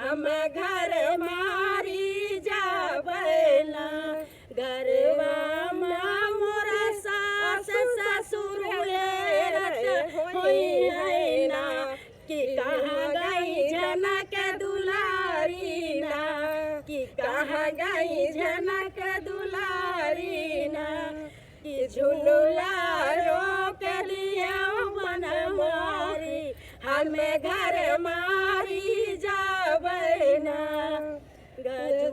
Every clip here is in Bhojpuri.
हम घर मारी जाबैना घरवा मोरा सास ससुर होई है ना कि कहाँ गई जनक दुलारी ना कि कहाँ गई जनक दुलारी ना कि झूला रोक लिया मन मारी हमें घर मारी जाबैना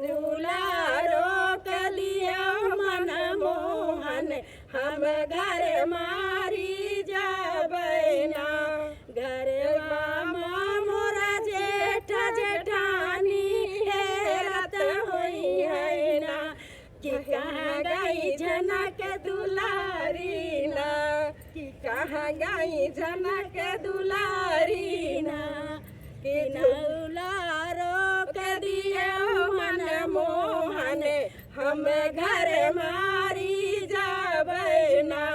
झूला रोक लिया मन मोहन हम घर मारी जाबैना घरवा मोरा जेठ जेठानी हेरत होई है ना कि कहाँ गई जनक दुलारी ना कि कहाँ गई जनक दुलारी ना कि झूला रोक दिए मन मोहन हम घर मारी जाबैना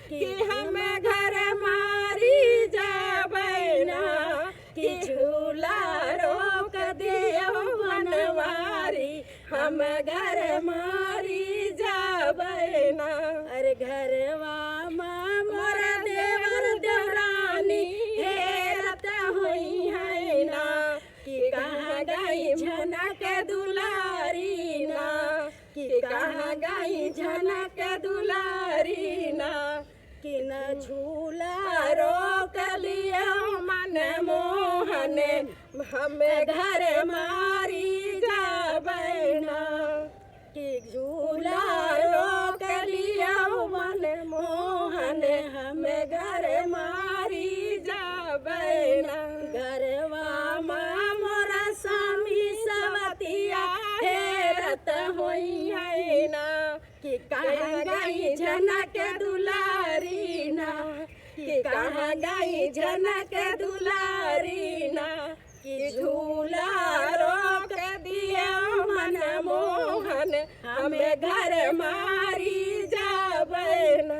कि हम घर मारी जाबैना कि झूला रोक दिए मनवारी हम घर मारी जाबैना अरे घरवा मोरा देवर देवरानी हेरत होई है ना कि कहाँ गई जनक दुलारी ना कि कहाँ गई जनक दुलारी ना कि न झूला रोक लिया मन मोहन हमें घर मारी जाबैना कि झूला रोक लिया मन मोहन हमें घर मारी जाबैना घरवा मोरा स्वामी सवतिया हेरत होई है ना कि कहाँ गई जनक दुलारी ना कि कहाँ गई जनक दुलारी ना कि झूला रोक दिया मन मोहन हमें घर मारी जाबैना।